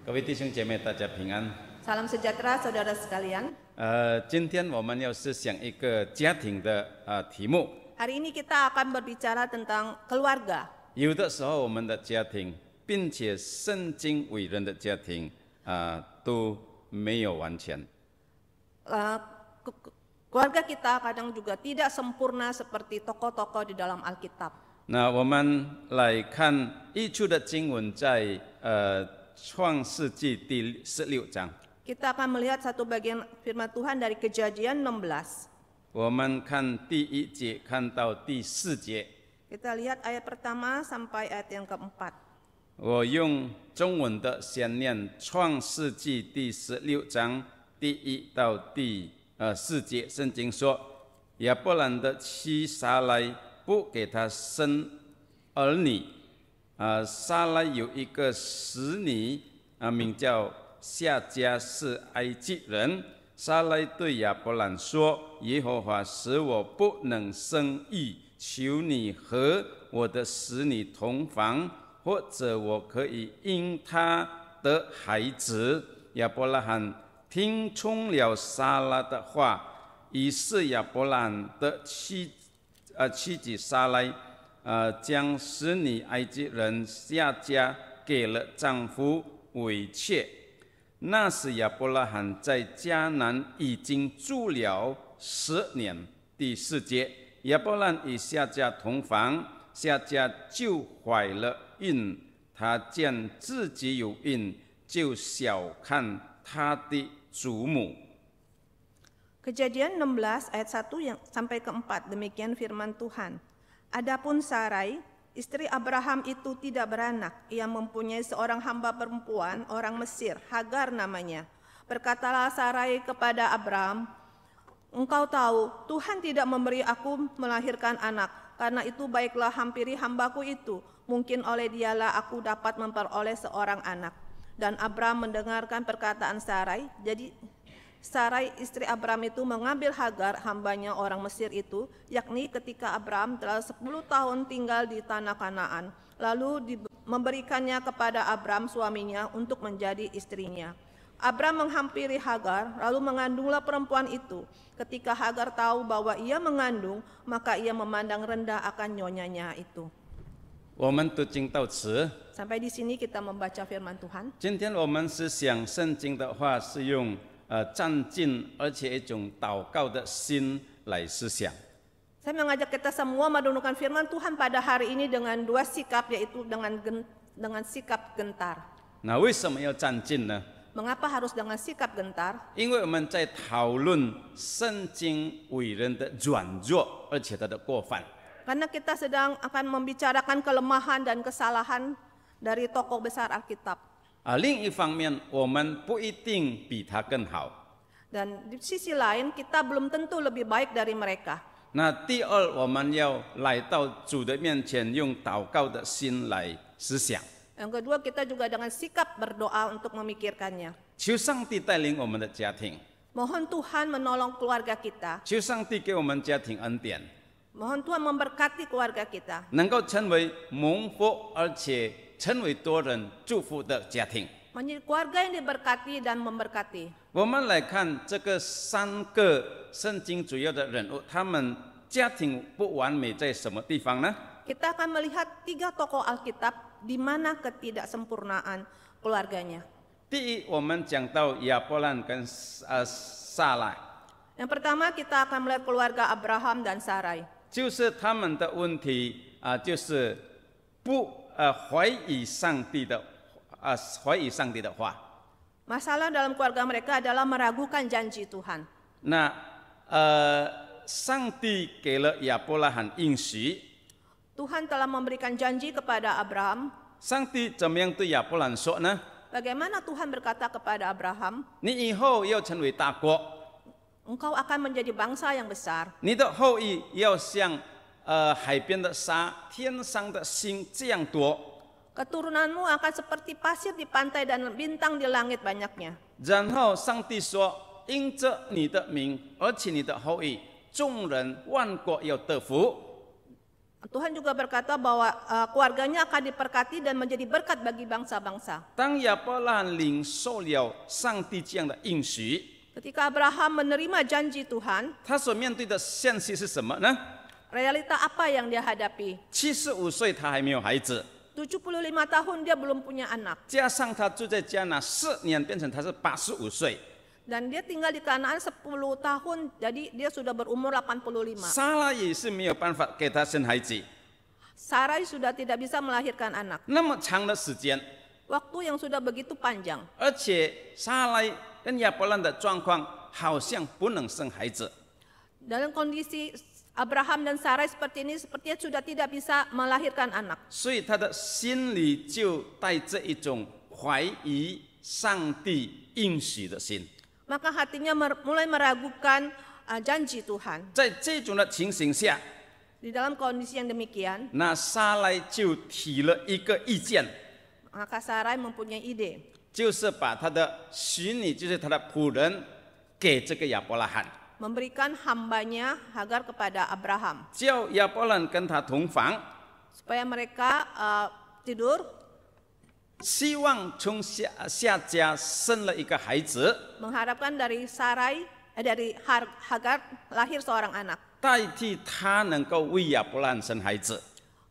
各位弟兄姐妹，大家平安。 Salam sejahtera saudara sekalian. 今天我们要思想一个家庭的题目。 Hari ini kita akan berbicara tentang keluarga. 有的时候我们的家庭，并且圣经伟人的家庭都没有完全。 Keluarga kita kadang juga tidak sempurna seperti tokoh-tokoh di dalam Alkitab. 那我们来看一处的经文在创世纪第16章。 Kita akan melihat satu bagian firman Tuhan dari Kejadian 16. 我们看第1节看到第4节。 Kita lihat ayat pertama sampai ayat yang keempat. 我用中文的先念创世纪第16章第1到第4节，圣经说，亚伯兰的妻撒来不给他生儿女，撒来有一个使女，名叫夏甲，是埃及人。撒来对亚伯兰说：“耶和华使我不能生育，求你和我的使女同房，或者我可以因他得孩子。”亚伯拉罕听从了撒拉的话，于是亚伯兰的妻子撒来，将使女埃及人夏甲给了丈夫为妾。那时亚伯拉罕在迦南已经住了10年。第4节，亚伯兰与夏甲同房，夏甲就怀了孕。他见自己有孕，就小看他的祖母。 Kejadian 16 ayat 1 sampai ke 4, demikian firman Tuhan. Adapun Sarai, istri Abraham itu tidak beranak. Ia mempunyai seorang hamba perempuan, orang Mesir, Hagar namanya. Berkatalah Sarai kepada Abraham, "Engkau tahu, Tuhan tidak memberi aku melahirkan anak. Karena itu baiklah hampiri hambaku itu. Mungkin oleh dialah aku dapat memperoleh seorang anak." Dan Abraham mendengarkan perkataan Sarai. Jadi Sarai istri Abraham itu mengambil Hagar hambanya orang Mesir itu, yakni ketika Abraham telah 10 tahun tinggal di tanah Kanaan, lalu memberikannya kepada Abraham suaminya untuk menjadi istrinya. Abraham menghampiri Hagar, lalu mengandunglah perempuan itu. Ketika Hagar tahu bahwa ia mengandung, maka ia memandang rendah akan nyonyanya itu. 我们读经到此。 Sampai di sini kita membaca firman Tuhan. 今天我们思想圣经的话，是用站静而且一种祷告的心来思想。 Saya mengajak kita semua merenungkan firman Tuhan pada hari ini dengan dua sikap, yaitu dengan sikap gentar. 那为什么要站静呢？ Mengapa harus dengan sikap gentar? 因为我们在讨论圣经伟人的软弱，而且他的过犯。 Karena kita sedang akan membicarakan kelemahan dan kesalahan dari tokoh besar Alkitab. 另一方面，我们不一定比他更好。 Dan di sisi lain kita belum tentu lebih baik dari mereka. 那第二，我们要来到主的面前，用祷告的心来思想。 Yang kedua, kita juga dengan sikap berdoa untuk memikirkannya. 求上帝带领我们的家庭， Mohon Tuhan menolong keluarga kita. 求上帝给我们家庭恩典， Mohon Tuhan memberkati keluarga kita. 能够成为蒙福而且成为多人祝福的家庭。 Menjadi keluarga yang diberkati dan memberkati. 我们来看这个3个圣经主要的人物，他们家庭不完美在什么地方呢？ Kita akan melihat 3 tokoh Alkitab di mana ketidaksempurnaan keluarganya. 第一，我们讲到亚伯兰跟撒拉， Yang pertama kita akan melihat keluarga Abraham dan Sarai. 就是他们的问题就是不怀疑上帝的话。 Masalah dalam keluarga mereka adalah meragukan janji Tuhan. 那上帝给了亚伯拉罕应许， Tuhan telah memberikan janji kepada Abraham. 上帝怎么样对亚伯兰说呢？ Bagaimana Tuhan berkata kepada Abraham, 你以后要成为大国， engkau akan menjadi bangsa yang besar. 你的后裔要像海边的沙、天上的星这样多。 Keturunanmu akan seperti pasir di pantai dan bintang di langit banyaknya. 然后上帝说：“因着你的名，而且你的后裔，众人万国要得福。” Tuhan juga berkata bahwa keluarganya akan diberkati dan menjadi berkat bagi bangsa-bangsa. 当亚伯拉罕领受了上帝这样的应许， Ketika Abraham menerima janji Tuhan, 他所面对的现实是什么呢？ realita apa yang dia hadapi? 75岁他还没有孩子， 75 tahun dia belum punya anak. 加上他住在迦南4年，变成他是85岁。 Dan dia tinggal di Kanaan 10 tahun, jadi dia sudah berumur 85. 撒拉也是没有办法给他生孩子， Sarai sudah tidak bisa melahirkan anak. 那么长的时间， Waktu yang sudah begitu panjang. 而且撒拉跟亚伯兰的状况好像不能生孩子， Dalam kondisi Abraham dan Sarai seperti ini, sepertinya sudah tidak bisa melahirkan anak. 所以他的心里就带着一种怀疑上帝应许的心。 Maka hatinya mulai meragukan janji Tuhan. 在这种的情形下， Di dalam kondisi yang demikian, 那撒拉就提了一个意见， maka Sarai mempunyai ide, 就是把他的许女，就是他的仆人，给这个亚伯拉罕， memberikan hambanya Hagar kepada Abraham, 叫亚伯拉罕跟他同房， supaya mereka tidur, 希望从下家生了一个孩子， mengharapkan dari Hagar lahir seorang anak, 代替他能够为亚伯拉罕生孩子。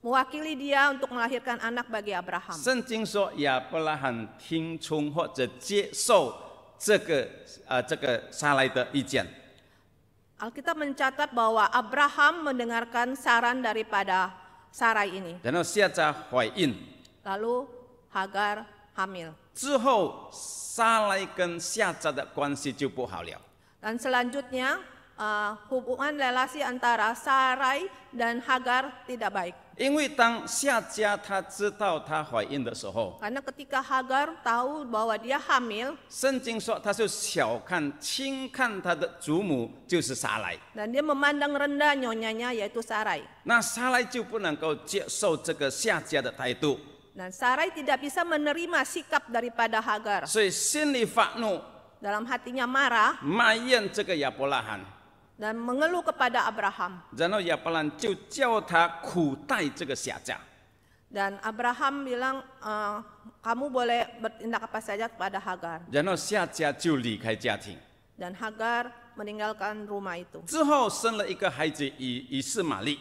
mewakili dia untuk melahirkan anak bagi Abraham. 圣经说亚伯拉罕听从或者接受这个撒拉的意见。 Alkitab mencatat bahwa Abraham mendengarkan saran daripada Sarai ini. 然后下家怀孕 Lalu Hagar hamil. 之后，撒拉跟下家的关系就不好了。 Dan selanjutnya hubungan relasi antara Sarai dan Hagar tidak baik. 因为当下家他知道她怀孕的时候， Karena ketika Hagar tahu bahwa dia hamil 圣经说他就小看、轻看他的祖母就是撒拉， dan dia memandang rendah nyonyanya yaitu Sarai. 那撒拉就不能够接受这个下家的态度， Dan Sarai tidak bisa menerima sikap daripada Hagar. 所以心里发怒， Dalam hatinya marah 埋怨这个亚伯拉罕。 dan mengeluh kepada Abraham. 然后亚伯兰就叫他苦待这个下家， Dan Abraham bilang, kamu boleh bertindak apa saja kepada Hagar. 然后下家就离开家庭， Dan Hagar meninggalkan rumah itu. 之后生了一个孩子以斯玛利，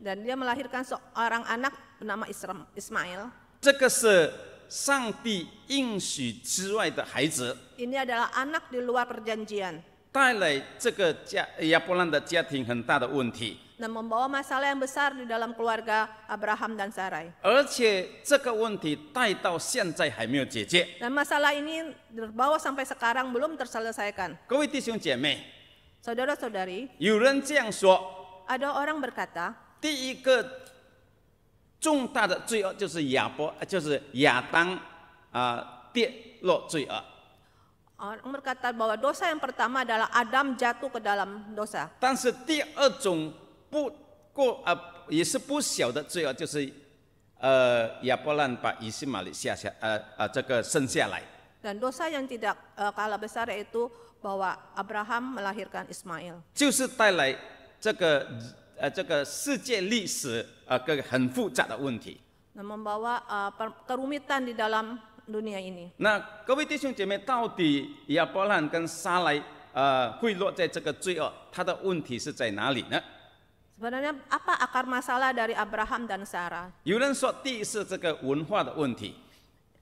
Dan dia melahirkan seorang anak bernama Ismail. 这个是上帝应许之外的孩子， Ini adalah anak di luar perjanjian. 带来这个亚伯兰的家庭很大的问题， Dan membawa masalah yang besar di dalam keluarga Abraham dan Sarai. 而且这个问题带到现在还没有解决。 Dan masalah ini terbawa sampai sekarang belum terselesaikan. 各位弟兄姐妹， Saudara-saudari, 有人这样说， ada orang berkata, 第一个重大的罪恶就是亚当跌落罪恶。 orang berkata bahwa dosa yang pertama adalah Adam jatuh ke dalam dosa. 但是第二种也是不小的罪恶，就是亚伯兰把以斯玛利这个生下来。 Dan dosa yang tidak kalah besar yaitu bahwa Abraham melahirkan Ismail. 就是带来这个世界历史个很复杂的问题。 Dan membawa kerumitan di dalam dunia ini. 那各位弟兄姐妹，到底亚伯兰跟撒来会落在这个罪恶，他的问题是在哪里呢？ Sebenarnya apa akar masalah dari Abraham dan Sarah? 有人说，第一是这个文化的问题，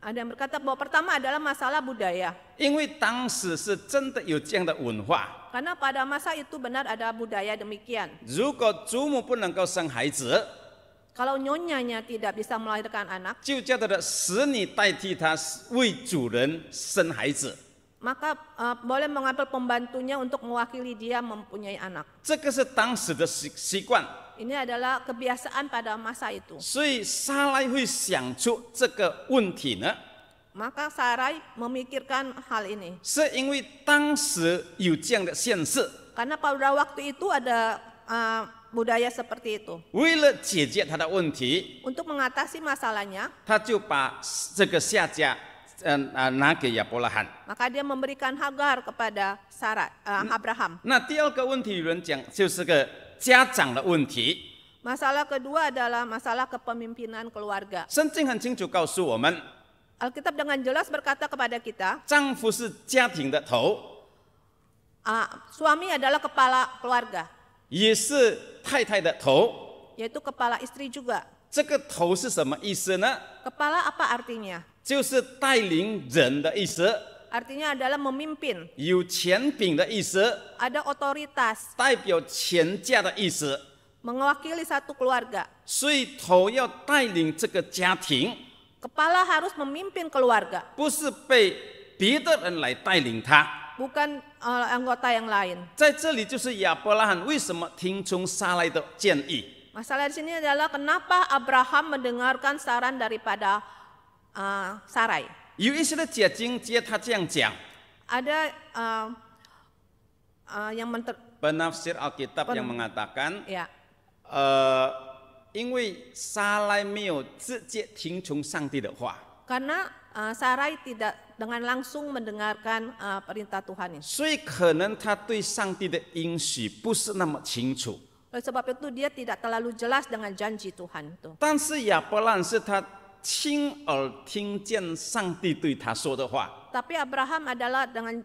Ada yang berkata bahwa pertama adalah masalah budaya. 因为当时是真的有这样的文化。 Karena pada masa itu benar ada budaya demikian. 如果祖母不能够生孩子， Kalau nyonyanya tidak bisa melahirkan anak, 就叫他的使女代替他为主人生孩子。 maka boleh mengambil pembantunya untuk mewakili dia mempunyai anak. 这个是当时的习惯， Ini adalah kebiasaan pada masa itu. 所以撒拉会想出这个问题呢， Maka Sarai memikirkan hal ini. 是因为当时有这样的现实， Karena pada waktu itu ada budaya seperti itu. 为了解决他的问题， Untuk mengatasi masalahnya, 他就把这个下家拿给亚伯拉罕。 maka dia memberikan Hagar kepada Abraham. 那第二个问题，有人讲就是个家长的问题。Masalah kedua adalah masalah kepemimpinan keluarga. 圣经很清楚告诉我们， Alkitab dengan jelas berkata kepada kita, 丈夫是家庭的头， suami adalah kepala keluarga, 也是太太的头。 yaitu kepala istri juga. 这个头是什么意思呢？ Kepala apa artinya? 就是带领人的意思， Artinya adalah memimpin, 有权柄的意思， ada otoritas, 代表全家的意思。 mewakili satu keluarga. 所以头要带领这个家庭， Kepala harus memimpin keluarga, 不是被别的人来带领他。 bukan anggota yang lain. 在这里就是亚伯拉罕为什么听从撒来的建议。 Masalah di sini adalah kenapa Abraham mendengarkan saran daripada Sarai. 有一些的解经家他这样讲， Ada yang penafsir Alkitab yang mengatakan， ya, 因为撒来没有直接听从上帝的话， karena Sarai tidak dengan langsung mendengarkan perintah Tuhan ini. 所以可能他对上帝的应许不是那么清楚。 Oleh sebab itu dia tidak terlalu jelas dengan janji Tuhan itu. 但是亚伯拉罕是他亲耳听见上帝对他说的话， Tapi Abraham adalah dengan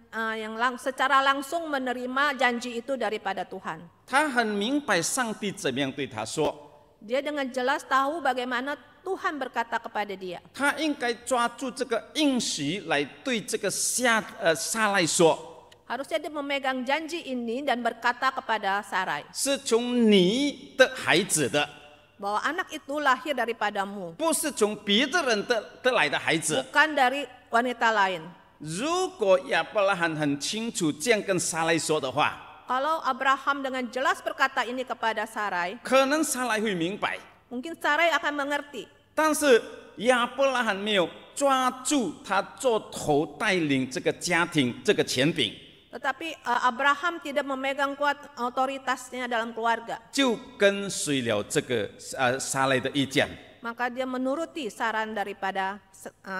secara langsung menerima janji itu daripada Tuhan. 他很明白上帝怎么样对他说， Dia dengan jelas tahu bagaimana Tuhan berkata kepada dia. 他应该抓住这个应许来对这个撒来说， Harusnya dia memegang janji ini dan berkata kepada Sarai 是从你的孩子的， bahwa anak itu lahir daripadamu, 不是从别的人得来的孩子。 bukan dari wanita lain. 如果亚伯拉罕很清楚这样跟撒来说的话， Kalau Abraham dengan jelas berkata ini kepada Sarai, 可能撒来会明白， mungkin Sarai akan mengerti. 但是亚伯拉罕没有抓住他做头带领这个家庭这个权柄， Tetapi Abraham tidak memegang kuat otoritasnya dalam keluarga. 就跟随了这个撒来的意见。 Maka dia menuruti saran daripada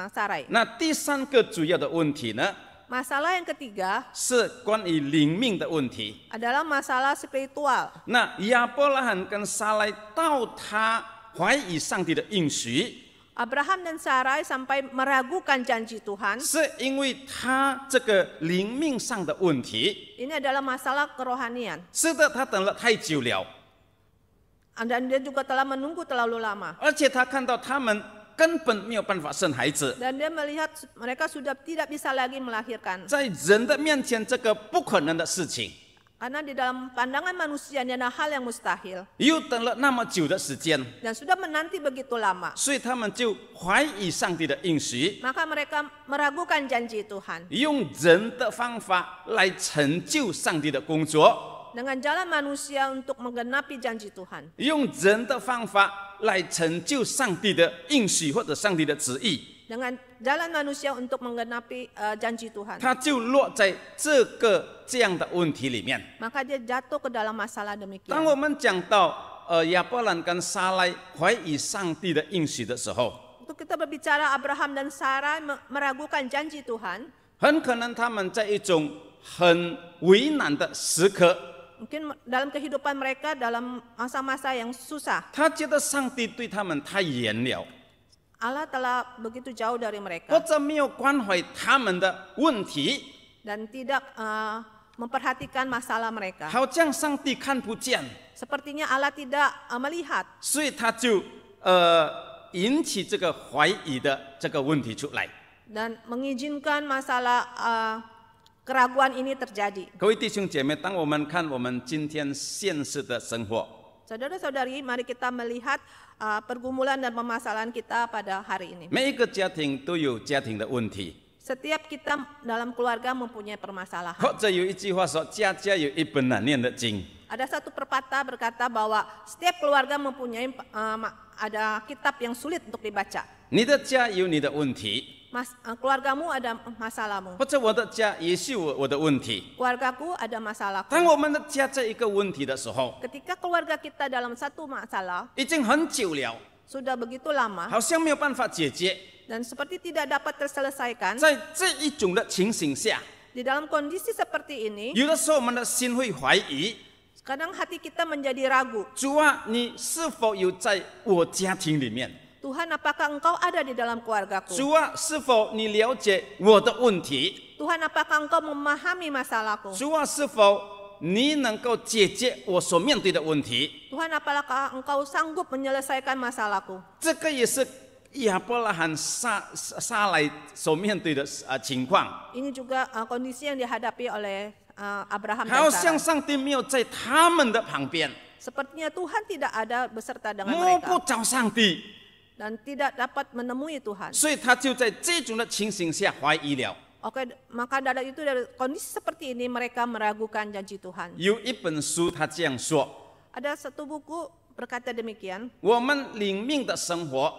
Sarai. 那第三个主要的问题呢， Masalah yang ketiga 是关于灵命的问题。 adalah masalah spiritual. 那亚伯拉罕跟撒来到他怀疑上帝的应许， Abraham dan Sarai sampai meragukan janji Tuhan. 是因为他这个灵命上的问题。 Ini adalah masalah kerohanian. 是的，他等了太久了， Dan dia juga telah menunggu terlalu lama. 而且他看到他们根本没有办法生孩子， Dan dia melihat mereka sudah tidak bisa lagi melahirkan. 在人的面前这个不可能的事情， Karena di dalam pandangan manusia ini adalah hal yang mustahil. 又等了那么久的时间， Dan sudah menanti begitu lama. 所以他们就怀疑上帝的应许， Maka mereka meragukan janji Tuhan. 用人的方法来成就上帝的工作， Dengan jalan manusia untuk menggenapi janji Tuhan. 用人的方法来成就上帝的应许或者上帝的旨意， Dengan jalan manusia untuk menggenapi janji Tuhan. 他就落在这样的问题里面。 Maka dia jatuh ke dalam masalah 当 demikian. 我们讲到亚伯兰跟撒来怀疑上帝的应许的时候， Untuk kita berbicara Abraham dan Sarah meragukan janji Tuhan. 很可能他们在一种很为难的时刻， Mungkin dalam kehidupan mereka dalam masa-masa yang susah. 他觉得上帝对他们太严了， Allah telah begitu jauh dari 或 mereka. 者没有关怀他们的问题， Dan tidak memperhatikan masalah mereka. 好像上帝看不见， Sepertinya Allah tidak melihat. 所以他就引起这个怀疑的这个问题出来。 Dan mengizinkan masalah keraguan ini terjadi. 各位弟兄姐妹，当我们看我们今天现实的生活， Saudara-saudari, mari kita melihat pergumulan dan permasalahan kita pada hari ini. 每一个家庭都有家庭的问题， Setiap kita dalam keluarga mempunyai permasalahan. 或者有一句话说：“家家有一本难念的经。” Ada satu pepatah berkata bahwa setiap keluarga mempunyai ada kitab yang sulit untuk dibaca. 你的家有你的问题， Keluargamu ada masalahmu. 或者我的家也是我的问题。 Keluargaku ada masalahku. 当我们的家在一个问题的时候， Ketika keluarga kita dalam satu masalah, 已经很久了， sudah begitu lama 好像没有办法解决。 dan seperti tidak dapat terselesaikan, 在这一种的情形下， di dalam kondisi seperti ini, 有的时候我们的心会怀疑， Kadang hati kita menjadi ragu. 主啊，你是否有在我家庭里面？ Tuhan, apakah Engkau ada di dalam keluargaku? 主啊，是否你了解我的问题？ Tuhan, apakah Engkau memahami masalahku? 主啊，是否你能够解决我所面对的问题？ Tuhan, apakah Engkau sanggup menyelesaikan masalahku? 这个也是亚伯拉罕撒来所面对的情况。 Ini juga kondisi yang dihadapi oleh Abraham 好 dan 像 Sarah. 上帝没有在他们的旁边， Sepertinya Tuhan tidak ada beserta dengan 摸不 mereka 着上帝， dan tidak dapat menemui Tuhan. 所以他就在这种的情形下怀疑了。 Oke, maka dari itu dari kondisi seperti ini mereka meragukan janji Tuhan. 有一本书他这样说： Ada satu buku berkata demikian, 我们领命的生活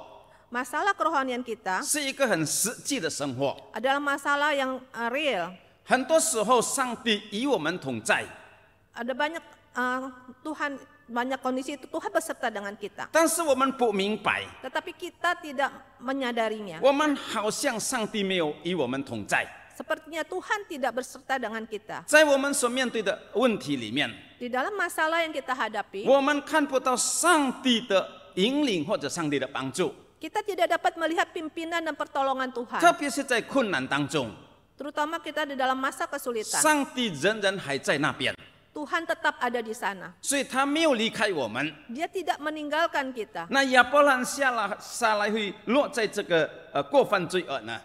masalah kerohanian kita 是一个很实际的生活， adalah masalah yang real. 很多时候上帝与我们同在， Ada banyak Tuhan, banyak kondisi itu Tuhan beserta dengan kita. 但是我们不明白， Tetapi kita tidak menyadarinya. 我们好像上帝没有与我们同在， Sepertinya Tuhan tidak beserta dengan kita. 在我们所面对的问题里面， Di dalam masalah yang kita hadapi, 我们看不到上帝的引领或者上帝的帮助， kita tidak dapat melihat pimpinan dan pertolongan 特 Tuhan. 别是在困难当中， Terutama kita di dalam masa kesulitan. 上帝仍然还在那边， Tuhan tetap ada di sana. 所以他没有离开我们。 Dia tidak meninggalkan kita. 那亚伯兰下来会落在这个过犯罪恶呢？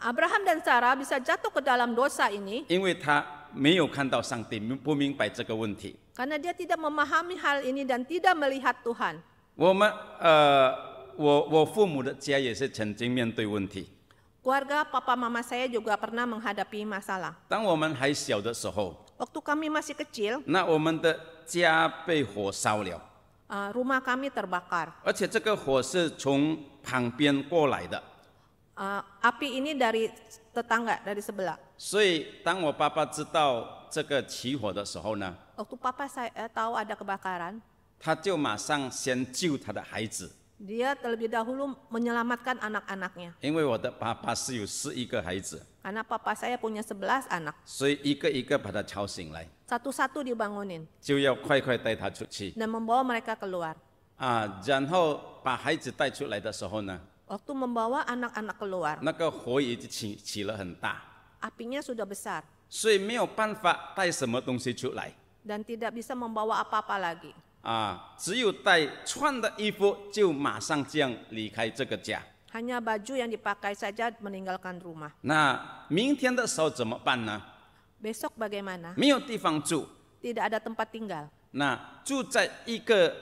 Abraham dan Sarah bisa jatuh ke dalam dosa ini 因为他没有看到上帝，不明白这个问题。 karena dia tidak memahami hal ini dan tidak melihat Tuhan. 我父母的家也是曾经面对问题。 Keluarga papa mama saya juga pernah menghadapi masalah. 当我们还小的时候， Waktu kami masih kecil, 那我们的家被火烧了， rumah kami terbakar. 而且这个火是从旁边过来的。 Api ini dari tetangga, dari sebelah. 所以当我爸爸知道这个起火的时候呢， Waktu papa saya tahu ada kebakaran, 他就马上先救他的孩子， dia terlebih dahulu menyelamatkan anak-anaknya. 因为我的爸爸是有11个孩子， Karena papa saya punya 11 anak. 所以一个一个把他吵醒来， Satu-satu dibangunin 就要快快带他出去 dan membawa mereka keluar. 然后把孩子带出来的时候呢， Waktu membawa anak-anak keluar, 那个火已经起了很大， apinya sudah besar 所以没有办法带什么东西出来 dan tidak bisa membawa apa-apa lagi. 只有带穿的衣服就马上这样离开这个家。 Hanya baju yang dipakai saja meninggalkan rumah. 那明天的时候怎么办呢？ Besok bagaimana? 没有地方住， Tidak ada tempat tinggal. 那住在一个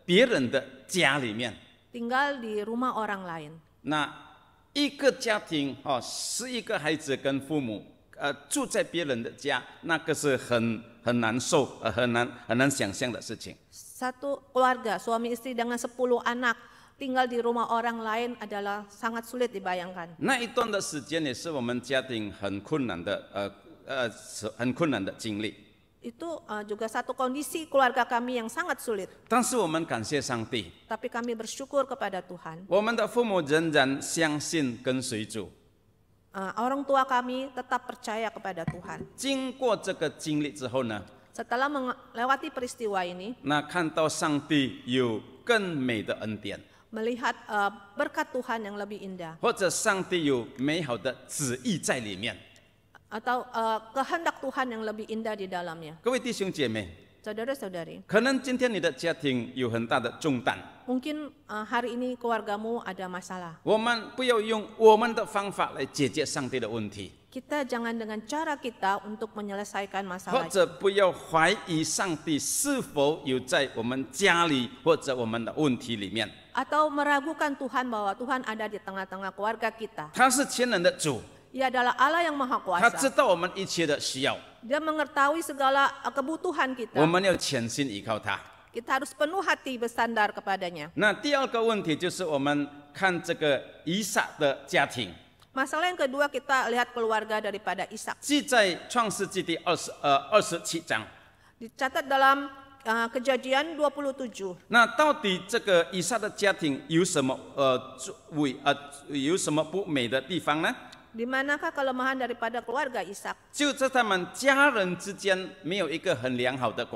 别人的家里面， Tinggal di rumah orang lain. 那一个家庭11个孩子跟父母，住在别人的家，那个是很难受，很难想象的事情。 Satu keluarga, suami istri dengan 10 anak, tinggal di rumah orang lain adalah sangat sulit dibayangkan. 那一段的时间也是我们家庭很困难的经历。 Itu juga satu kondisi keluarga kami yang sangat sulit. 但是我们感谢上帝， Tapi kami bersyukur kepada Tuhan. 我们的父母仍然相信跟随主。 Orang tua kami tetap percaya kepada Tuhan. 经过这个经历之后呢， Setelah melewati peristiwa ini, 那看到上帝有更美的恩典， melihat berkat Tuhan yang lebih indah, 或者上帝有美好的旨意在里面。 atau kehendak Tuhan yang lebih indah di dalamnya. 各位弟兄姐妹， Saudara-saudari, 可能今天你的家庭有很大的重担， mungkin hari ini keluargamu ada masalah. 我们不要用我们的方法来解决上帝的问题， Kita jangan dengan cara kita untuk menyelesaikan 或 masalah. 者不要怀疑上帝是否有在我们家里或者我们的问题里面。 Atau meragukan Tuhan bahwa Tuhan ada di tengah-tengah keluarga kita. 他是全能的主， Ia adalah Allah yang Maha 他知 Kuasa. 道我们一切的需要， Dia mengetahui segala kebutuhan 我 kita. 们要全心依靠他。 Kita harus penuh hati bersandar kepadanya. 那第二个问题就是我们看这个以撒的家庭， Masalah yang kedua, kita lihat keluarga daripada Ishak. 记在创世纪第27章。 Dicatat dalam Kejadian 27. 那到底这个以撒的家庭有什么有什么不美的地方呢？ Di manakah kelemahan daripada keluarga Ishak? 就在他们家人之间没有一个很良好的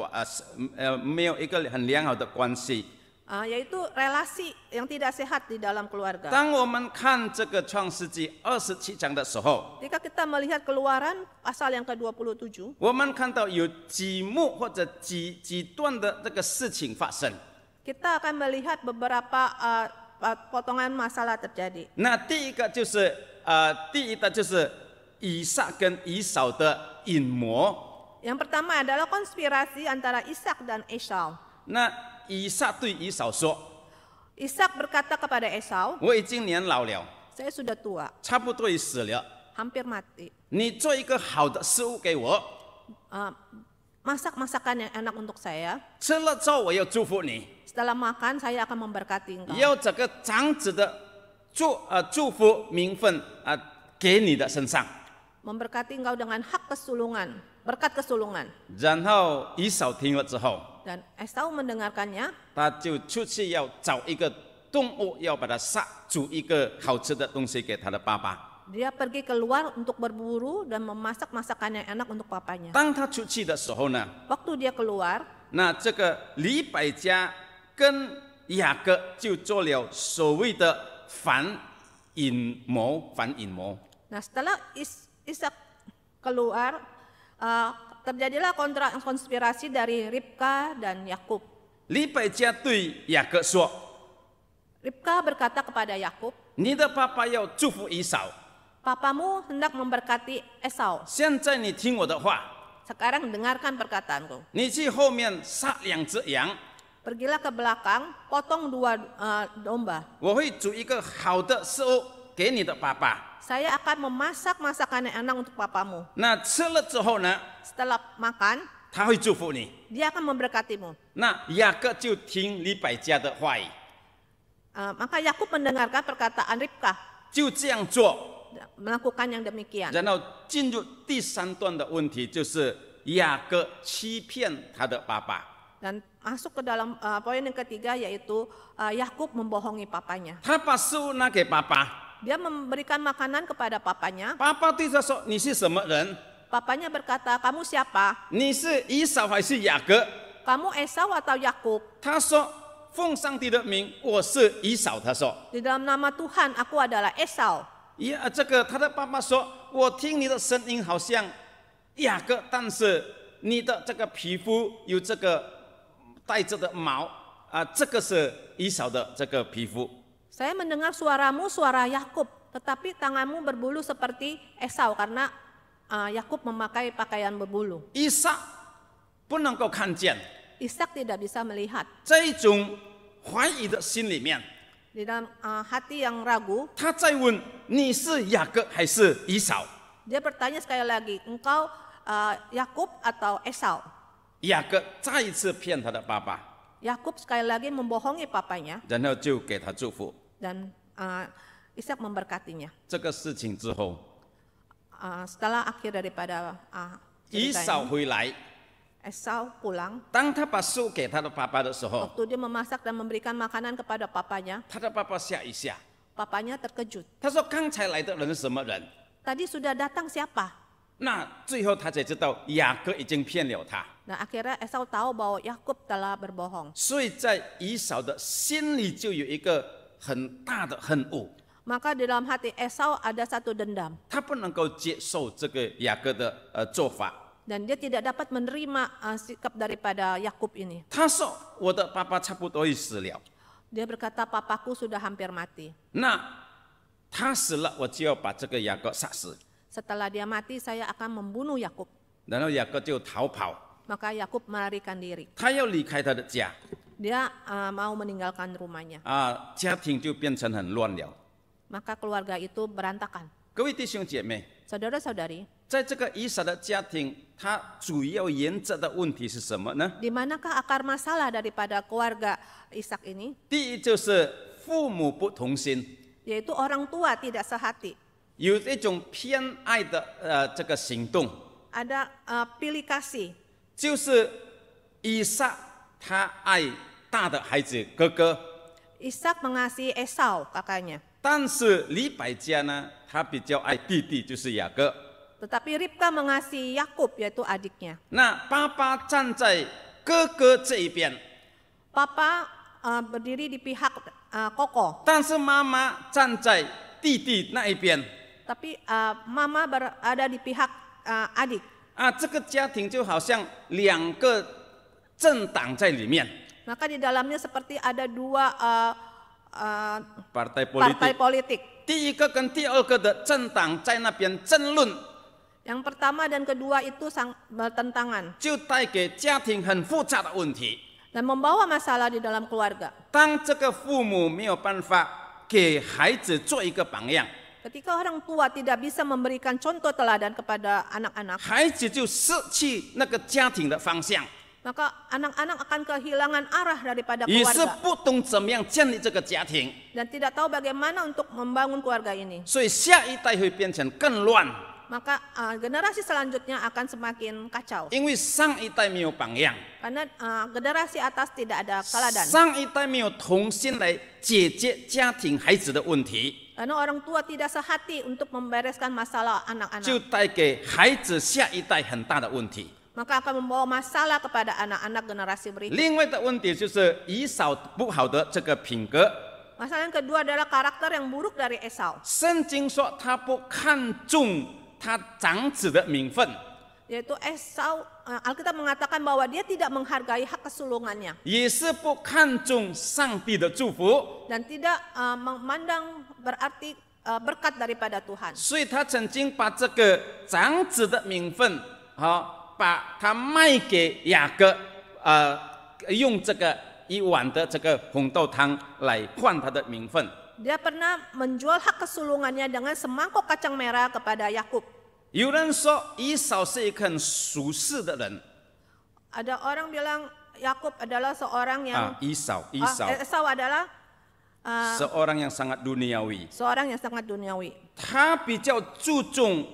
没有一个很良好的关系。 Yaitu relasi yang tidak sehat di dalam keluarga. 当我们看这个创世纪27章的时候， Jika kita melihat Keluaran pasal yang ke-27, 我们看到有几幕或者几段的这个事情发生。 kita akan melihat beberapa potongan masalah terjadi. 那第一个就是以撒跟以扫的隐谋。 Yang pertama adalah konspirasi antara Ishak dan Esau. 那以撒对以扫说 Ishak berkata kepada Esau, 我已经年老了， saya sudah tua, 差不多也死了， hampir mati. 你做一个好的食物给我， Masak masakan yang enak untuk saya. 吃了之后我要祝福你， Setelah makan saya akan memberkati engkau. 要这个长子的祝福名分给你的身上。 Memberkati engkau dengan hak kesulungan, berkat kesulungan. 然后以扫听了之后， Dan Esau mendengarkannya, 他就出去要找一个动物，要把它杀，煮一个好吃的东西给他的爸爸。 dia pergi keluar untuk berburu dan memasak masakan yang enak untuk papanya. 当他出去的时候呢， Waktu dia keluar, 那这个利百加跟雅各就做了所谓的反隐谋。 nah setelah Ishak keluar, terjadilah konspirasi dari Ribka dan Yakub. 利百加对雅各说 Ribka berkata kepada Yakub, 你的爸爸要祝福以扫， papamu hendak memberkati Esau. 现在你听我的话， Sekarang dengarkan perkataanku. 你去后面杀2只羊， Pergilah ke belakang, potong 2 domba. 我会煮一个好的食物给你的爸爸。 Saya akan memasak masakan yang enak untuk papamu. 那吃了之后呢， Setelah makan, 他会祝福你。 dia akan memberkatimu. 那雅各就听利百加的话语， Maka Yakub mendengarkan perkataan Ribka, 就这样做。 melakukan yang demikian. 然后进入第3段的问题，就是雅各欺骗他的爸爸。 Dan masuk ke dalam poin yang ketiga, yaitu Yakub membohongi papanya. 他把食物拿给爸爸， Dia memberikan makanan kepada papanya. 爸爸对他说：“你是什么人？ Papanya berkata, kamu siapa? 你是以扫还是雅各 Kamu Esau atau Yakub?？” 他说：“奉上帝的名，我是以扫。”他说 Di dalam nama Tuhan, aku adalah Esau.：“ 这个他的爸爸说，我听你的声音好像雅各，但是你的这个皮肤有这个带着的毛这个是以扫的这个皮肤。” Saya mendengar suaramu suara Yakub, tetapi tanganmu berbulu seperti Esau karena Yakub memakai pakaian berbulu. 以撒不能够看见 Ishak tidak bisa melihat. 这一种怀疑的心里面， Di dalam hati yang ragu, 他在问你是雅各还是以扫？ dia bertanya sekali lagi, engkau Yakub atau Esau? 雅各再一次骗他的爸爸， Yakub sekali lagi membohongi papanya 然后就给他祝福。 dan Ishak memberkatinya. 这个事情之后， Setelah akhir daripada 以 cerita 扫 ini, 回来， Esau pulang. 当他把食物给他的爸爸的时候， Waktu dia memasak dan memberikan makanan kepada papanya, 他的爸爸吓一吓， papanya terkejut. 他说：“刚才来的人是什么人 Tadi sudah datang siapa?？” 那最后他才知道雅各已经骗了他， Nah akhirnya Esau tahu bahwa Yakub telah berbohong. 所以在以扫的心里就有一个很大的恨恶。 Maka di dalam hati Esau ada satu dendam. 他不能够接受这个雅各的做法。 Dan dia tidak dapat menerima sikap daripada Yakub ini. 他说：“我的爸爸差不多已死了， Dia berkata, papaku sudah hampir mati. 那他死了，我就要把这个雅各杀死。 Setelah dia mati, saya akan membunuh Yakub. ”然后雅各就逃跑， Maka Yakub melarikan diri. 他要离开他的家， Dia mau meninggalkan rumahnya. 家庭就变成很乱了。 Maka keluarga itu berantakan. 各位弟兄姐妹， Saudara-saudari, 在这个以扫的家庭，他主要原则的问题是什么呢？ di manakah akar masalah daripada keluarga Ishak ini? 第一就是父母不同心， Yaitu orang tua tidak sehati. 有一种偏爱的这个行动， Ada pilih kasih. 就是以撒他爱大的孩子哥哥， Ishak mengasihi Esau kakaknya. 但是李百加呢，他比较爱弟弟，就是雅各。 Tetapi Ribka mengasihi Yakub, yaitu adiknya. 那爸爸站在哥哥这一边， Papa berdiri di pihak Koko, 但是妈妈站在弟弟那一边。 tapi Mama berada di pihak adik. 这个家庭就好像两个政党在里面， Maka di dalamnya seperti ada dua partai partai politik。 politik. 第一个跟第二个的政党在那边争论， Yang pertama dan kedua itu bertentangan 就带给家庭很复杂的问题。 dan membawa masalah di dalam keluarga. 当这个父母没有办法给孩子做一个榜样， Ketika orang tua tidak bisa memberikan contoh teladan kepada anak-anak, 孩子就失去那个家庭的方向， maka anak-anak akan kehilangan arah daripada 也是 keluarga 不懂怎么样建立这个家庭， dan tidak tahu bagaimana untuk membangun keluarga ini. 所以下一代会变成更乱， Maka generasi selanjutnya akan semakin kacau 因为上一代没有榜样， karena generasi atas tidak ada teladan. 上一代没有同心来解决家庭孩子的问题， Karena orang tua tidak sehati untuk membereskan masalah 就 anak-anak, 带给孩子下一代很大的问题。 maka akan membawa masalah kepada anak-anak generasi berikut. 另外的问题就是以扫不好的这个品格， Masalah yang kedua adalah karakter yang buruk dari Esau, 圣经说他不看重他长子的名分， yaitu Esau. Alkitab mengatakan bahwa dia tidak menghargai hak kesulungannya 也是不看重上帝的祝福， dan tidak memandang berarti berkat daripada Tuhan. 所以他曾经把这个长子的名分，把它卖给雅各，用这个一碗的这个红豆汤来换他的名分。 Dia pernah menjual hak kesulungannya dengan semangkok kacang merah kepada Yakub. 有人说以扫是一个很俗世的人， Ada orang bilang Yakub adalah seorang yang 以扫 Esau adalah seorang yang sangat duniawi， seorang yang sangat duniawi. 他比较注重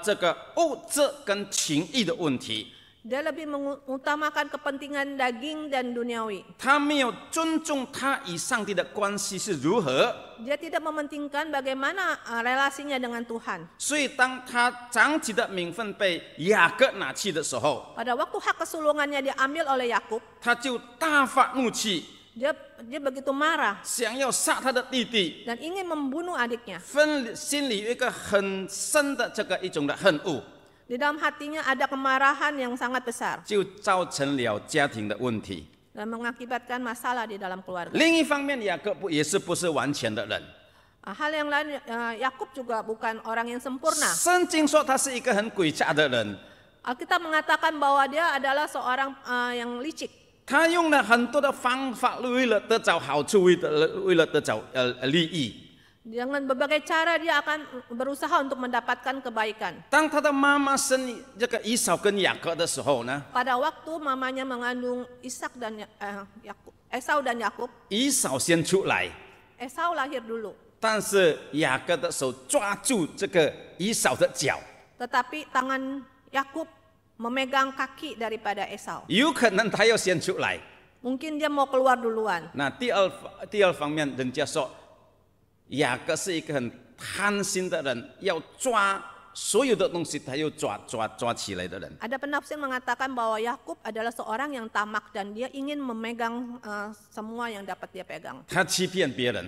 这个物质跟情欲的问题， Dia lebih mengutamakan kepentingan daging dan duniawi. 他没有尊重他与上帝的关系是如何。 Dia tidak mementingkan bagaimana relasinya dengan Tuhan. 所以当他长子的名分被雅各拿去的时候， Pada waktu hak kesulungannya diambil oleh Yakub, 他就大发怒气， dia begitu marah 想要杀他的弟弟， dan ingin membunuh adiknya. 心里有一个很深的这个一种的恨恶， Di dalam hatinya ada kemarahan yang sangat besar 就造成了家庭的问题。 dan mengakibatkan masalah di dalam keluarga. 另一方面，雅各也不是完全的人。 Hal yang lain, Yakub juga bukan orang yang sempurna. 圣经说他是一个很诡诈的人， Alkitab mengatakan bahwa dia adalah seorang yang licik. 他用了很多的方法，为了得着好处，为了得着利益。 Dengan berbagai cara dia akan berusaha untuk mendapatkan kebaikan. 当他的妈妈生这个以扫跟雅各的时候呢， Pada waktu mamanya mengandung Esau dan Yakub, 以扫先出来， Esau lahir dulu. 但是雅各的手抓住这个以扫的脚， Tetapi tangan Yakub memegang kaki daripada Esau. 有可能他要先出来。 Mungkin dia mau keluar duluan. 那第二方面，人家说雅各是一个很贪心的人，要抓所有的东西，他又抓起来的人。 Ada penafsir mengatakan bahwa Yakub adalah seorang yang tamak dan dia ingin memegang semua yang dapat dia pegang. 他欺骗别人，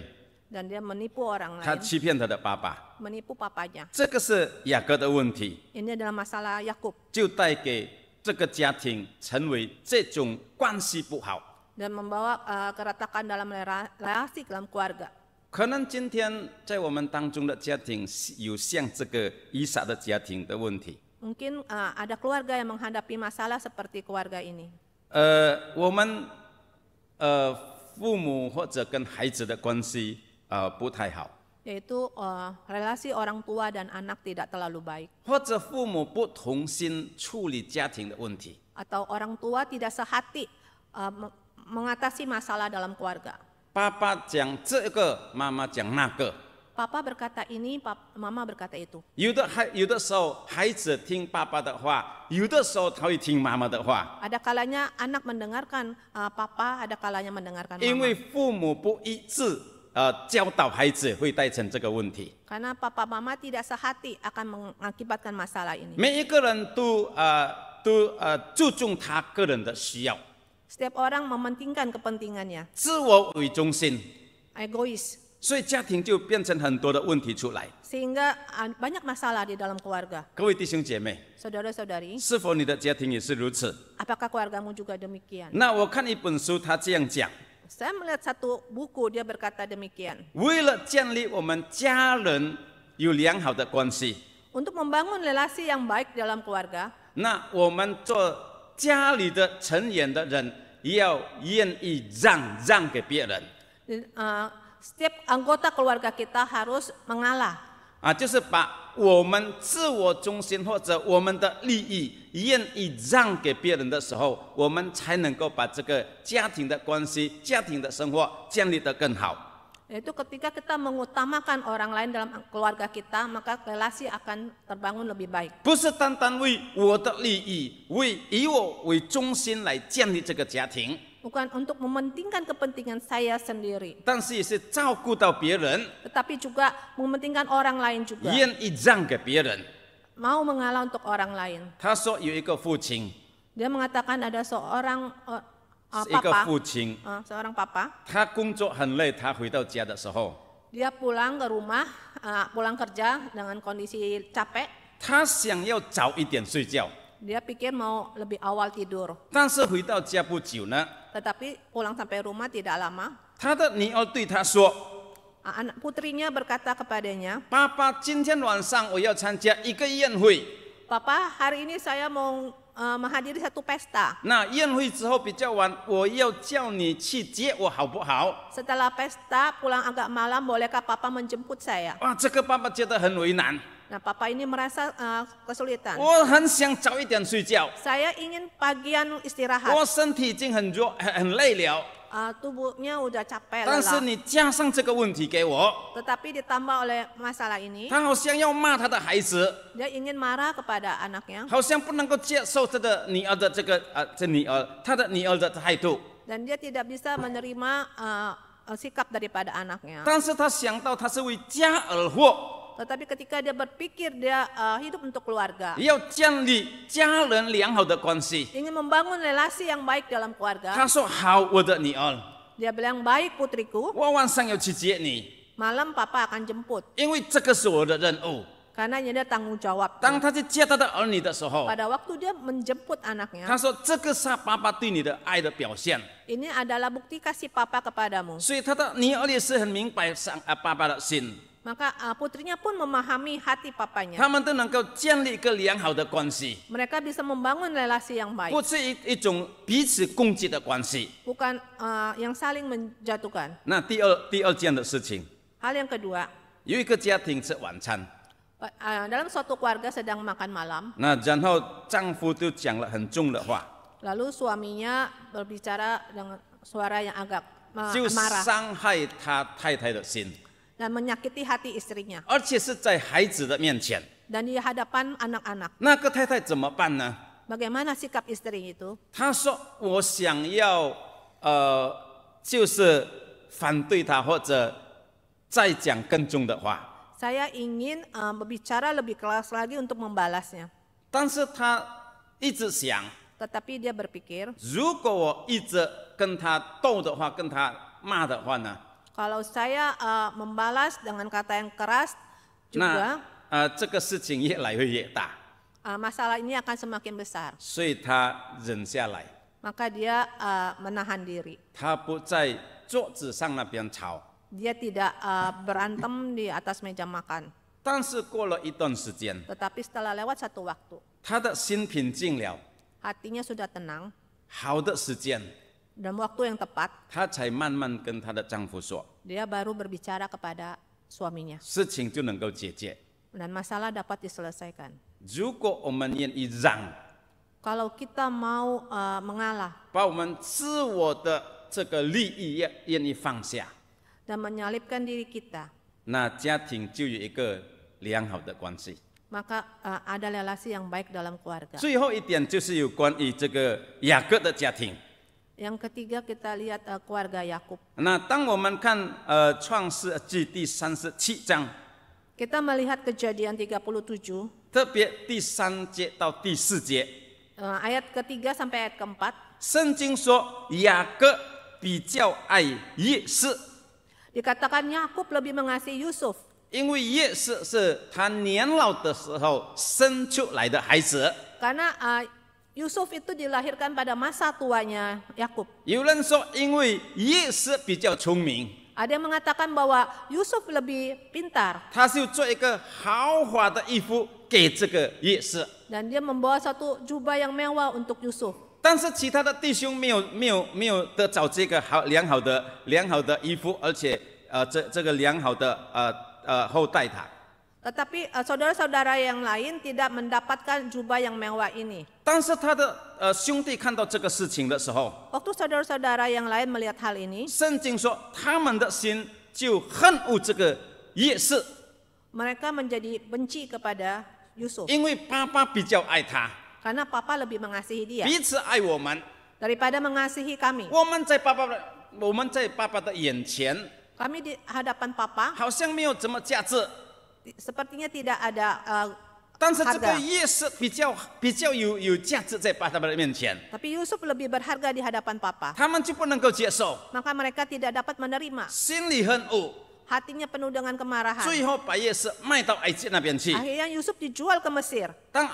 Dan dia menipu orang 他 lain, 欺骗他的爸爸， menipu papanya. 这个是雅各的问题， Ini adalah masalah Yakub 就带给这个家庭成为这种关系不好。 dan membawa keretakan dalam relasi dalam keluarga. 可能今天在我们当中的家庭有像这个以撒的家庭的问题。 Mungkin ada keluarga yang menghadapi masalah seperti keluarga ini. 我们父母或者跟孩子的关系不太好， Yaitu relasi orang tua dan anak tidak terlalu baik. 或者父母不同心处理家庭的问题。 Atau orang tua tidak sehati mengatasi masalah dalam keluarga. 爸爸讲这个，妈妈讲那个。 Papa berkata ini, mama berkata itu. 有的时候孩子听爸爸的话，有的时候他会听妈妈的话。 Ada kalanya anak mendengarkan papa, ada kalanya mendengarkan 因为 mama. 父母不一致，教导孩子会带成这个问题。 Karena papa mama tidak sehati akan mengakibatkan masalah ini. 每一个人都注重他个人的需要， Setiap orang mementingkan kepentingannya, 自我为中心， egois, 所以家庭就变成很多的问题出来。 sehingga banyak masalah di dalam keluarga. 各位弟兄姐妹， Saudara-saudari, 是否你的家庭也是如此？ apakah keluargamu juga demikian? 那我看一本书，他这样讲： Saya melihat satu buku, dia berkata demikian. 为了建立我们家人有良好的关系， Untuk membangun relasi yang baik dalam keluarga, 那我们做家里的成员的人，要愿意让给别人。 setiap anggota keluarga kita harus mengalah. 就是把我们自我中心或者我们的利益愿意让给别人的时候，我们才能够把这个家庭的关系、家庭的生活建立得更好。 Yaitu ketika kita mengutamakan orang lain dalam keluarga kita, maka relasi akan terbangun lebih baik. 不是单单为我的利益，以我为中心来建立这个家庭， Bukan untuk mementingkan kepentingan saya sendiri, 但是也是照顾到别人， tetapi juga mementingkan orang lain juga. 愿意让给别人。 Mau mengalah untuk orang lain. 他说有一个父亲， Dia mengatakan ada seorang 一个 papa, 父亲， seorang papa. 他工作很累，他回到家的时候， Dia pulang ke rumah, pulang kerja dengan kondisi capek. 他想要早一点睡觉， Dia pikir mau lebih awal tidur. 但是回到家不久呢， Tetapi pulang sampai rumah tidak lama, 他的女儿对他说 anak putrinya berkata kepadanya, 爸爸，今天晚上我要参加一个宴会。 Papa, hari ini saya mau menghadiri satu pesta. 那宴会之后比较晚，我要叫你去接我，好不好？ Setelah pesta, pulang agak malam, bolehkah Papa menjemput saya? 哇，这个爸爸觉得很为难， Nah, Papa ini merasa kesulitan. 我很想早一点睡觉， Saya ingin pagian istirahat. 我身体已经很弱很累了， Tubuhnya udah capek 但是 lelah. 你加上这个问题给我， Tetapi ditambah oleh masalah ini, 他好像要骂他的孩子， dia ingin marah kepada anaknya 好像不能够接受他的女儿的他的女儿的态度。 dan dia tidak bisa menerima sikap daripada anaknya. 但是他想到他是为家而活， Tetapi ketika dia berpikir dia hidup untuk keluarga, 要建立家人良好的关系。 ingin membangun relasi yang baik dalam keluarga, 他说：“好，我的女儿， dia bilang, baik putriku, 我晚上要去接你， malam Papa akan jemput. 因为这个是我的任务。 Karena ini ada tanggung jawab. 当他去接他的儿女的时候， Pada waktu dia menjemput anaknya, 他说：这个是爸爸对你的爱的表现。 ini adalah bukti kasih Papa kepadamu. 所以他的女儿也是很明白爸爸的心， Maka putrinya pun memahami hati papanya. 他们都能够建立一个良好的关系， Mereka bisa membangun relasi yang baik, 不是一种彼此攻击的关系。 bukan yang saling menjatuhkan. 那第二件的事情， Hal yang kedua, 有一个家庭吃晚餐， dalam suatu keluarga sedang makan malam, 那然后丈夫就讲了很重的话， lalu suaminya berbicara dengan suara yang agak 就 marah 伤害他太太的心， dan menyakiti hati istrinya 而且是在孩子的面前。 dan di hadapan anak-anak. 那个太太怎么办呢？ Bagaimana sikap istri itu? 她说：“我想要就是反对他，或者再讲更重的话。 Saya ingin berbicara lebih keras lagi untuk membalasnya. 但是她一直想， Tetapi dia berpikir, 如果我一直跟他斗的话，跟他骂的话呢， kalau saya membalas dengan kata yang keras 那 juga 这个事情越来越大， masalah ini akan semakin besar. 所以他忍下来， Maka dia menahan diri. 他不在桌子上那边吵。 Dia tidak berantem di atas meja makan. 但是过了一段时间， Tetapi setelah lewat satu waktu, 他的心平静了， hatinya sudah tenang 好的时间， dan waktu yang tepat, 她才慢慢跟她的丈夫说， dia baru berbicara kepada suaminya 事情就能够解决。 dan masalah dapat diselesaikan. 如果我们愿意让， Kalau kita mau mengalah 把我们自我的这个利益愿意放下， dan menyalipkan diri kita, 那家庭就有一个良好的关系。 maka ada relasi yang baik dalam keluarga. 最后一点就是有关于这个雅各的家庭。Yang ketiga kita lihat keluarga Yakub. 那当我们看创世纪第37章， Kita melihat Kejadian 37, 特别第3节到第4节， ayat ketiga sampai ayat keempat. 圣经说雅各比较爱约瑟， Dikatakan Yakub lebih mengasihi Yusuf 因为约瑟是他年老的时候生出来的孩子。 karena Yusuf itu dilahirkan pada masa tuanya Yakub. 有人说，因为约瑟比较聪明， Ada yang mengatakan bahwa Yusuf lebih pintar 他就做一个豪华的衣服给这个约瑟。 dan dia membawa satu jubah yang mewah untuk Yusuf. 但是其他的弟兄没有得着这个良好的衣服，而且这个良好的后代他。 Tetapi saudara-saudara yang lain tidak mendapatkan jubah yang mewah ini. 但是他的兄弟看到这个事情的时候， Waktu saudara-saudara yang lain melihat hal ini, 圣经说他们的心就恨恶这个约瑟， mereka menjadi benci kepada Yusuf 因为爸爸比较爱他， karena papa lebih mengasihi dia 彼此爱我们。 daripada mengasihi kami. 我们在爸爸的眼前， Kami di hadapan papa 好像没有什么价值。 sepertinya tidak ada 但是这个 harga. 约瑟比较有价值在爸爸的面前， Tapi Yusuf lebih berharga di hadapan papa. 他们就不能够接受， Maka mereka tidak dapat menerima. 心里恨恶， Hatinya penuh dengan kemarahan. 最后把约瑟卖到埃及那边去。 Akhirnya Yusuf dijual ke Mesir. 当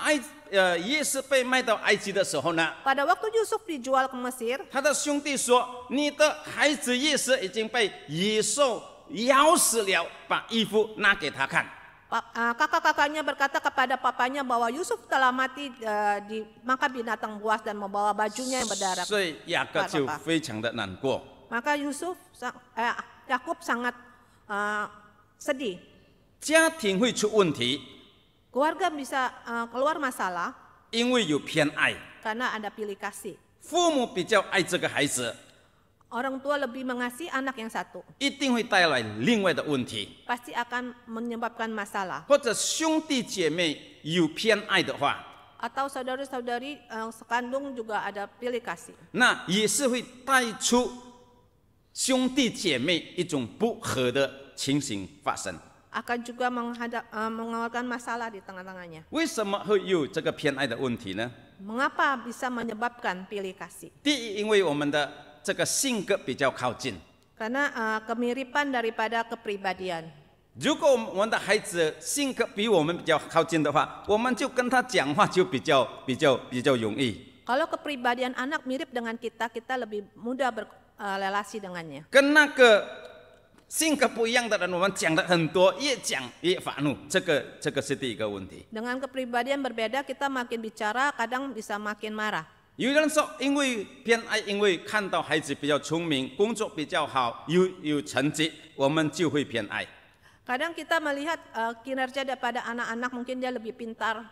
约瑟被卖到埃及的时候呢， Pada waktu Yusuf dijual ke Mesir, 他的兄弟说：“你的孩子约瑟已经被野兽咬死了，把衣服拿给他看。” kakak-kakaknya berkata kepada papanya bahwa Yusuf telah mati dimakan binatang buas dan membawa bajunya yang berdarah. 所以雅各就非常的难过。 Maka Yakub sangat sedih. 家庭会出问题， Keluarga bisa keluar masalah 因为有偏爱， karena ada pilih kasih. 父母比较爱这个孩子， Orang tua lebih mengasihi anak yang satu. 一定会带来另外的问题。 Pasti akan menyebabkan masalah. 或者兄弟姐妹有偏爱的话， Atau saudara-saudari sekandung juga ada pilih kasih. 那也是会带出兄弟姐妹一种不和的情形发生。 Akan juga mengeluarkan masalah di tengah-tengahnya. 为什么会有这个偏爱的问题呢？ Mengapa bisa menyebabkan pilih kasih? 第一，因为我们的这个性格比较靠近。 Karena kemiripan daripada kepribadian. 如果我们的孩子性格比我们比较靠近的话，我们就跟他讲话就比较容易。 Kalau kepribadian anak mirip dengan kita, kita lebih mudah berrelasi dengannya. 跟那个性格不一样的人，我们讲的很多，越讲越发怒，这个是第一个问题。 Dengan kepribadian berbeda, kita makin bicara, kadang bisa makin marah. 有人说，因为偏爱，因为看到孩子比较聪明，工作比较好，有成绩，我们就会偏爱。 Kadang kita melihat kinerja daripada anak-anak, mungkin dia lebih pintar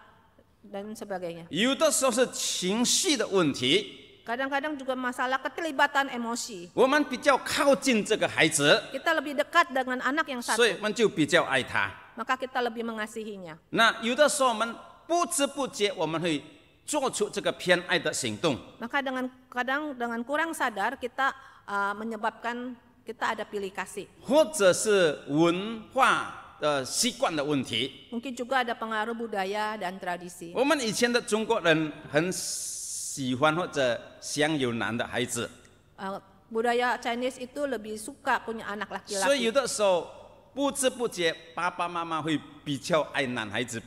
dan sebagainya. 有的时候是情绪的问题， Kadang-kadang juga masalah keterlibatan emosi. 我们比较靠近这个孩子， Kita lebih dekat dengan anak yang 所以 satu, 我们就比较爱他。 maka kita lebih mengasihinya. 那有的时候我们不知不觉我们会做出这个偏爱的行动， Maka kadang dengan kurang sadar kita menyebabkan kita ada pilih kasih. 或者是文化习惯的问题。 Mungkin juga ada pengaruh budaya dan tradisi. 我们以前的中国人很喜欢或者想有男的孩子， Budaya Chinese itu lebih suka punya anak 所以有 laki-laki. 的时候不知不觉爸爸妈妈会比较爱男孩子，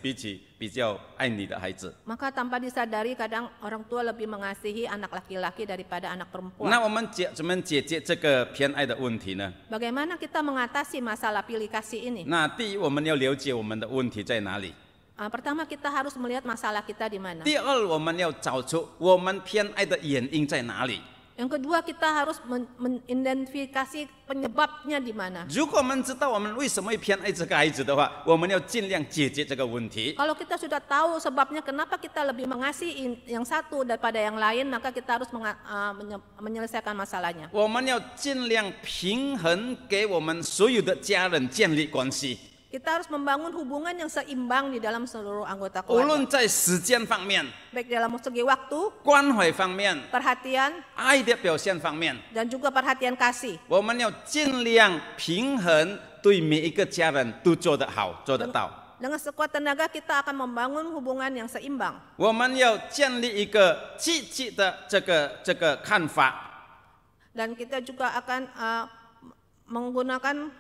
比较爱女的孩子。 Maka tanpa disadari kadang orang tua lebih mengasihi anak laki-laki daripada anak 那 perempuan. 我们怎么解决这个偏爱的问题呢？ Bagaimana kita mengatasi masalah pilih kasih ini? 那第一，我们要了解我们的问题在哪里； Pertama kita harus melihat masalah kita di mana. 第二，我们要找出我们偏爱的原因在哪里。 Yang kedua kita harus mengidentifikasi penyebabnya di mana. 如果我们知道我们为什么会偏爱这个孩子的话，我们要尽量解决这个问题。 Kalau kita sudah tahu sebabnya kenapa kita lebih mengasihi yang satu daripada yang lain, maka kita harus menyelesaikan masalahnya. 我们要尽量平衡给我们所有的家人建立关系。Kita harus membangun hubungan yang seimbang di dalam seluruh anggota 无 keluarga. 论在时间方面、 Baik dalam segi waktu, 关怀方面、 perhatian, 爱的表现方面， dan juga perhatian kasih. 我们要尽量平衡，对每一个家人都做得好，做得到。 Dengan sekuat tenaga kita akan membangun hubungan yang seimbang. 我们要建立一个积极的这个看法， Dan kita juga akan menggunakan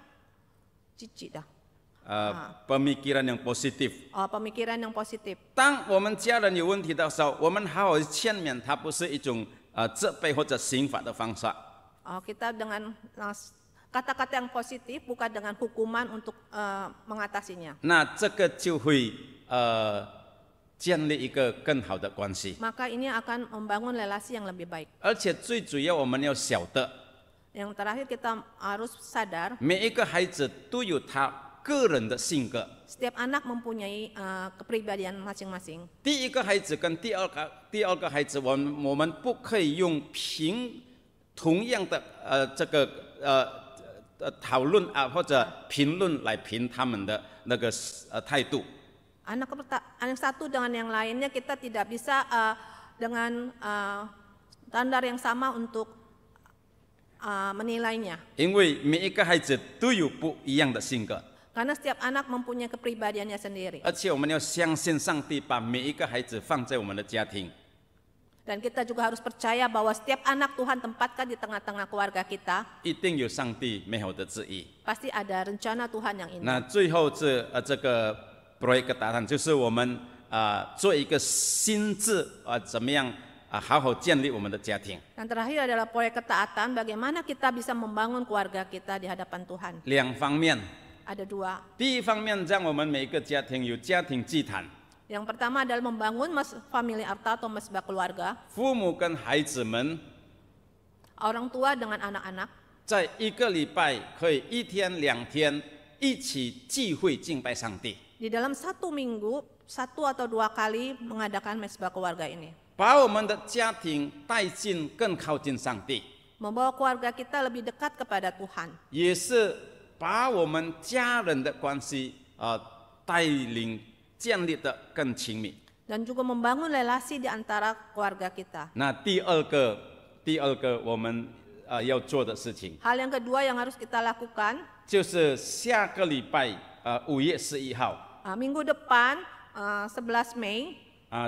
pemikiran yang positif。 pemikiran yang positif. 当我们家人有问题的时候，我们好好劝勉他，不是一种责备或者刑罚的方式。 Kita dengan kata-kata yang positif, bukan dengan hukuman untuk mengatasinya. 那这个就会建立一个更好的关系。 Maka ini akan membangun relasi yang lebih baik. 而且最主要，我们要晓得， Yang terakhir kita harus sadar, 每一个孩子都有他个人的性格。 setiap anak mempunyai kepribadian masing-masing. 第一个孩子跟第二个孩子，我们不可以用同样的讨论或者评论来评他们的那个态度。 Anak satu dengan yang lainnya kita tidak bisa dengan standar yang sama untuk menilainya. 因为每一个孩子都有不一样的性格， Karena setiap anak mempunyai kepribadiannya sendiri. 而且我们要相信上帝把每一个孩子放在我们的家庭。 Dan kita juga harus percaya bahwa setiap anak Tuhan tempatkan di tengah-tengah keluarga kita, 一定有上帝美好的旨意。 pasti ada rencana Tuhan yang indah. 那最后这个 proyek ketaatan 就是我们做一个心智怎么样好好建立我们的家庭。 Dan terakhir adalah proyek ketaatan, bagaimana kita bisa membangun keluarga kita di hadapan Tuhan. 两方面， Ada dua. 第一方面让我们每一个家庭有家庭祭坛， Yang pertama adalah membangun family altar atau mesbah keluarga, 父母跟孩子们 orang tua dengan anak-anak, 在一个礼拜可以1天2天一起聚会敬拜上帝， di dalam 1 minggu 1 atau 2 kali mengadakan mesbah keluarga ini. 把我们的家庭带进更靠近上帝， Membawa keluarga kita lebih dekat kepada Tuhan. 也是把我们家人的关系带领建立的更亲密。 Dan juga membangun relasi di antara keluarga kita. 那第二个我们要做的事情， Hal yang kedua yang harus kita lakukan, 就是下个礼拜5月11号 minggu depan 11 Mei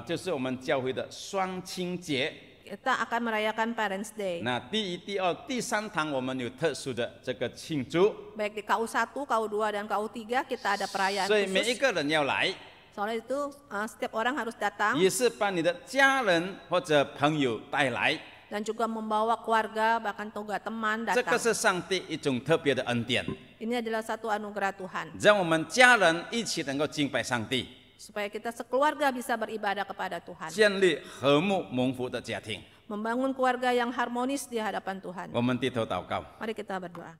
就是我们教会的双亲节。 kita akan merayakan Parents Day. 那第一、第二、第三堂我们有特殊的这个庆祝， Baik di KU1, KU2 dan KU3 kita ada perayaan 所以每一 khusus. 个人要来， Soalnya itu setiap orang harus datang 也是把你的家人或者朋友带来， dan juga membawa keluarga bahkan juga teman 这个 datang. 是上帝一种特别的恩典， Ini adalah satu anugerah Tuhan 让我们家人一起能够敬拜上帝， supaya kita sekeluarga bisa beribadah kepada Tuhan. 建立和睦蒙福的家庭。 Membangun keluarga yang harmonis di hadapan Tuhan. 我们低头祷告。 Mari kita berdoa.